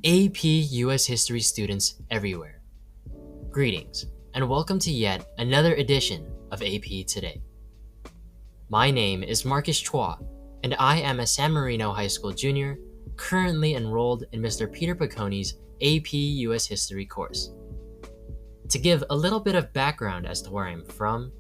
AP US History students everywhere. Greetings, and welcome to yet another edition of AP Today. My name is Marcus Chua, and I am a San Marino High School junior currently enrolled in Mr. Peter Paccone's AP US History course. To give a little bit of background as to where I'm from,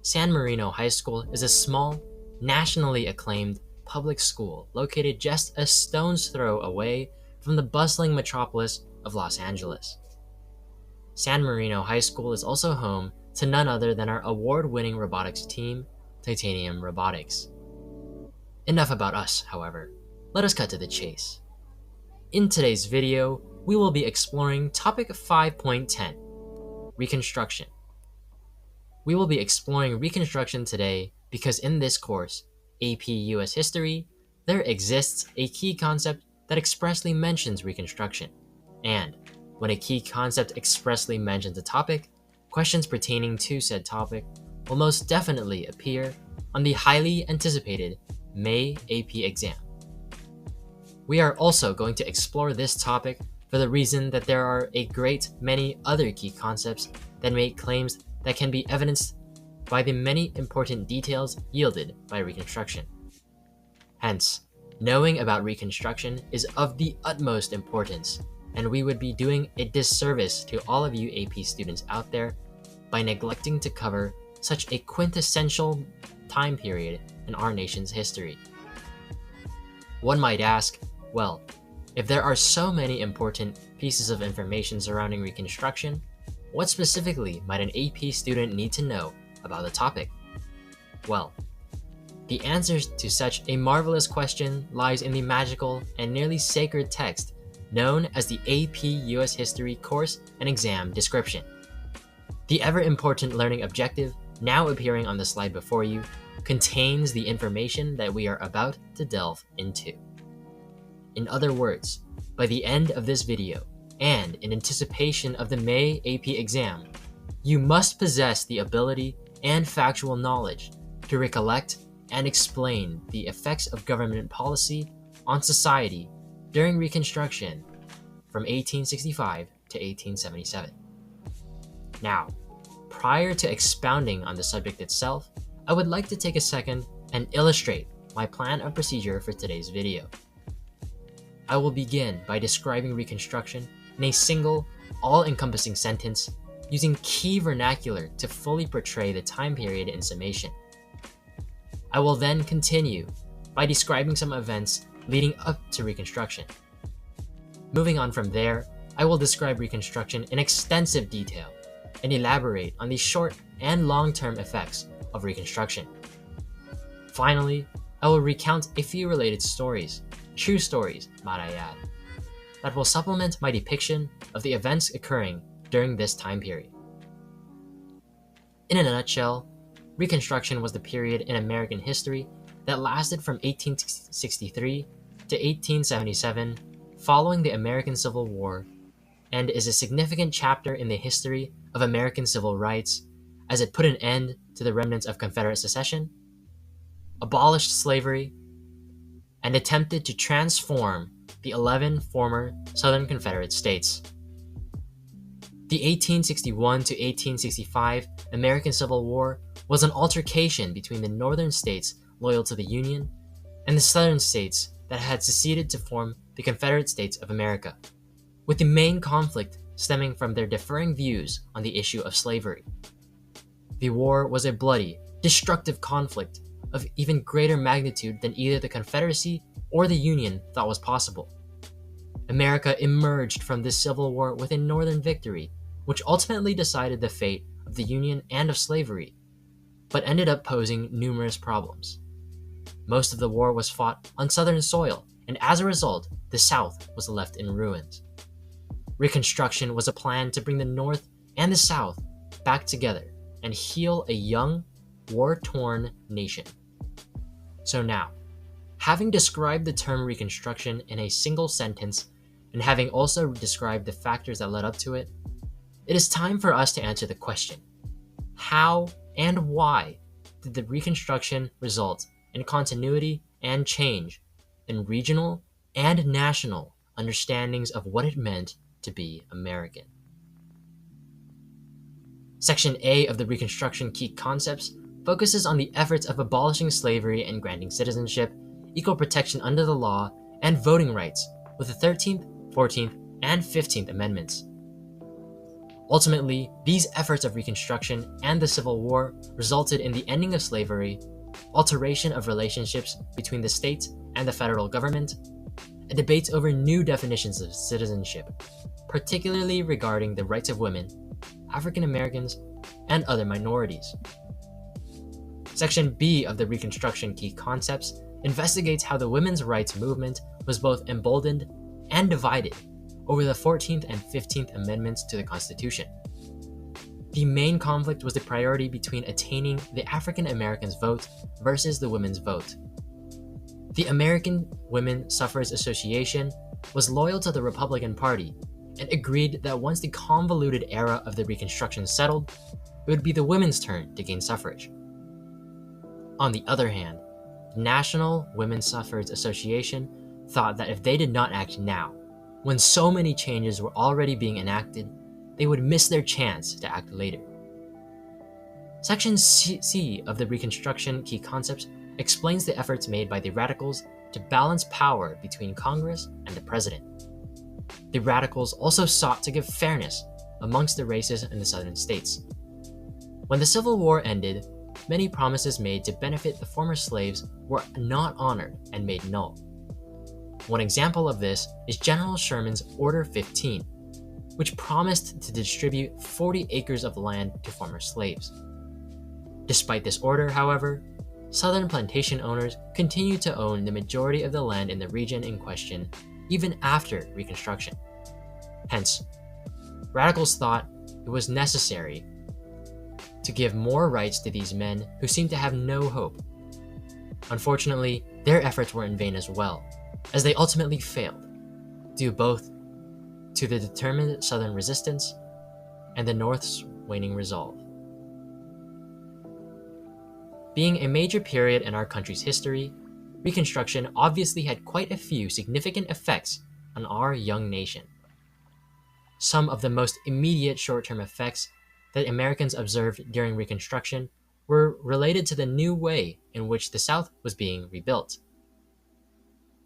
San Marino High School is a small, nationally acclaimed public school located just a stone's throw away from the bustling metropolis of Los Angeles. San Marino High School is also home to none other than our award-winning robotics team, Titanium Robotics. Enough about us, however. Let us cut to the chase. In today's video, we will be exploring topic 5.10, Reconstruction. We will be exploring Reconstruction today because in this course, AP US History, there exists a key concept that expressly mentions Reconstruction. And when a key concept expressly mentions a topic, questions pertaining to said topic will most definitely appear on the highly anticipated May AP exam. We are also going to explore this topic for the reason that there are a great many other key concepts that make claims that can be evidenced by the many important details yielded by Reconstruction. Hence, knowing about Reconstruction is of the utmost importance, and we would be doing a disservice to all of you AP students out there by neglecting to cover such a quintessential time period in our nation's history. One might ask, well, if there are so many important pieces of information surrounding Reconstruction, what specifically might an AP student need to know about the topic? Well, the answer to such a marvelous question lies in the magical and nearly sacred text known as the AP US History course and exam description. The ever-important learning objective, now appearing on the slide before you, contains the information that we are about to delve into. In other words, by the end of this video, and in anticipation of the May AP exam, you must possess the ability and factual knowledge to recollect and explain the effects of government policy on society during Reconstruction from 1865 to 1877. Now, prior to expounding on the subject itself, I would like to take a second and illustrate my plan of procedure for today's video. I will begin by describing Reconstruction in a single, all-encompassing sentence using key vernacular to fully portray the time period in summation. I will then continue by describing some events leading up to Reconstruction. Moving on from there, I will describe Reconstruction in extensive detail and elaborate on the short and long-term effects of Reconstruction. Finally, I will recount a few related stories, true stories, might I add, that will supplement my depiction of the events occurring during this time period. In a nutshell, Reconstruction was the period in American history that lasted from 1863 to 1877 following the American Civil War and is a significant chapter in the history of American civil rights as it put an end to the remnants of Confederate secession, abolished slavery, and attempted to transform the 11 former Southern Confederate states. The 1861 to 1865 American Civil War was an altercation between the northern states loyal to the Union and the southern states that had seceded to form the Confederate States of America, with the main conflict stemming from their differing views on the issue of slavery. The war was a bloody, destructive conflict of even greater magnitude than either the Confederacy or the Union thought was possible. America emerged from this Civil War with a Northern victory, which ultimately decided the fate of the Union and of slavery, but ended up posing numerous problems. Most of the war was fought on Southern soil, and as a result, the South was left in ruins. Reconstruction was a plan to bring the North and the South back together and heal a young, war-torn nation. So now, having described the term Reconstruction in a single sentence, and having also described the factors that led up to it, it is time for us to answer the question: how and why did the Reconstruction result in continuity and change in regional and national understandings of what it meant to be American. Section A of the Reconstruction Key Concepts focuses on the efforts of abolishing slavery and granting citizenship, equal protection under the law, and voting rights, with the 13th, 14th, and 15th Amendments. Ultimately, these efforts of Reconstruction and the Civil War resulted in the ending of slavery, alteration of relationships between the states and the federal government, and debates over new definitions of citizenship, particularly regarding the rights of women, African Americans, and other minorities. Section B of the Reconstruction Key Concepts investigates how the women's rights movement was both emboldened and divided over the 14th and 15th Amendments to the Constitution. The main conflict was the priority between attaining the African Americans' vote versus the women's vote. The American Women Suffrage Association was loyal to the Republican Party and agreed that once the convoluted era of the Reconstruction settled, it would be the women's turn to gain suffrage. On the other hand, the National Women's Suffrage Association thought that if they did not act now, when so many changes were already being enacted, they would miss their chance to act later. Section C of the Reconstruction Key Concepts explains the efforts made by the Radicals to balance power between Congress and the President. The Radicals also sought to give fairness amongst the races in the southern states. When the Civil War ended, many promises made to benefit the former slaves were not honored and made null. One example of this is General Sherman's Order 15, which promised to distribute 40 acres of land to former slaves. Despite this order, however, Southern plantation owners continued to own the majority of the land in the region in question even after Reconstruction. Hence, Radicals thought it was necessary to give more rights to these men who seemed to have no hope. Unfortunately, their efforts were in vain as well, as they ultimately failed, due both to the determined Southern resistance and the North's waning resolve. Being a major period in our country's history, Reconstruction obviously had quite a few significant effects on our young nation. Some of the most immediate short-term effects that Americans observed during Reconstruction were related to the new way in which the South was being rebuilt.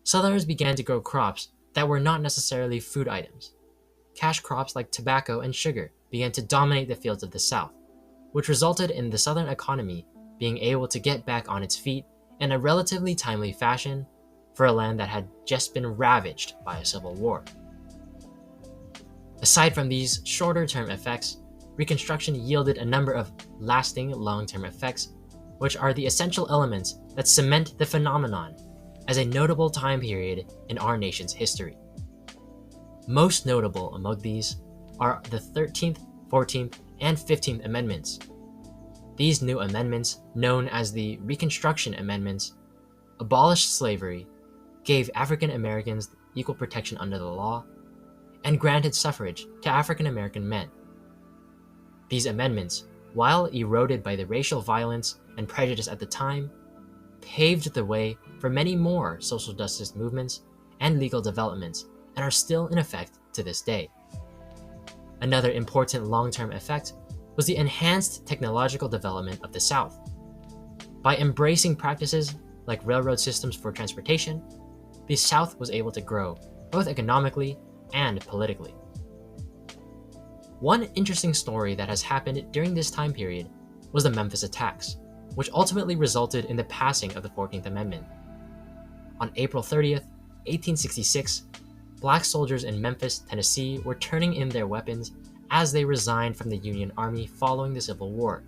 Southerners began to grow crops that were not necessarily food items. Cash crops like tobacco and sugar began to dominate the fields of the South, which resulted in the Southern economy being able to get back on its feet in a relatively timely fashion for a land that had just been ravaged by a civil war. Aside from these shorter-term effects, Reconstruction yielded a number of lasting long-term effects, which are the essential elements that cement the phenomenon as a notable time period in our nation's history. Most notable among these are the 13th, 14th, and 15th Amendments. These new amendments, known as the Reconstruction Amendments, abolished slavery, gave African Americans equal protection under the law, and granted suffrage to African American men. These amendments, while eroded by the racial violence and prejudice at the time, paved the way for many more social justice movements and legal developments and are still in effect to this day. Another important long-term effect was the enhanced technological development of the South. By embracing practices like railroad systems for transportation, the South was able to grow, both economically and politically. One interesting story that has happened during this time period was the Memphis attacks, which ultimately resulted in the passing of the 14th Amendment. On April 30th, 1866, Black soldiers in Memphis, Tennessee were turning in their weapons as they resigned from the Union Army following the Civil War.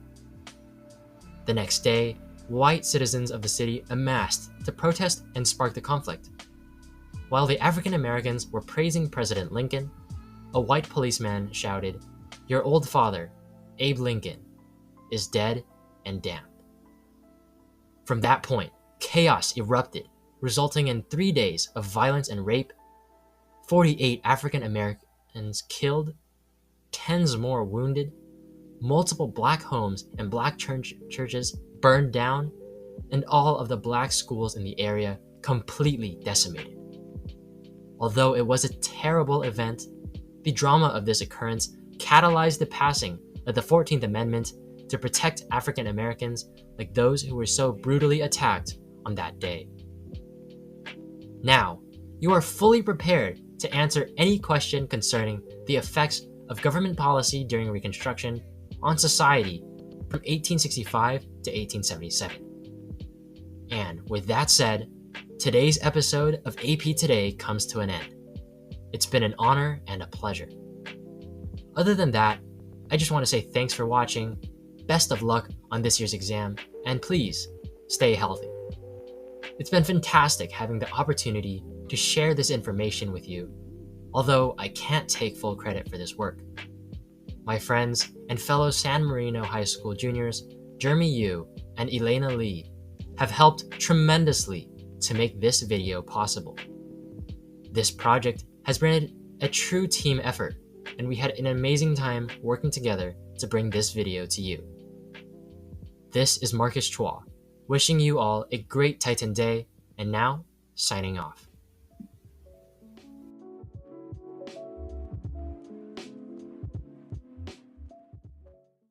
The next day, white citizens of the city amassed to protest and spark the conflict. While the African Americans were praising President Lincoln, a white policeman shouted, "Your old father, Abe Lincoln, is dead and damned." From that point, chaos erupted, resulting in 3 days of violence and rape, 48 African Americans killed, tens more wounded, multiple black homes and black churches burned down, and all of the black schools in the area completely decimated. Although it was a terrible event, the drama of this occurrence catalyzed the passing of the 14th Amendment to protect African Americans like those who were so brutally attacked on that day. Now, you are fully prepared to answer any question concerning the effects of government policy during Reconstruction on society from 1865 to 1877. And with that said, today's episode of AP Today comes to an end. It's been an honor and a pleasure. Other than that, I just want to say thanks for watching, best of luck on this year's exam, and please stay healthy. It's been fantastic having the opportunity to share this information with you, although I can't take full credit for this work. My friends and fellow San Marino High School juniors, Jeremy Yu and Elaina Lee, have helped tremendously to make this video possible. This project has been a true team effort, and we had an amazing time working together to bring this video to you. This is Marcus Chua, wishing you all a great Titan day, and now, signing off.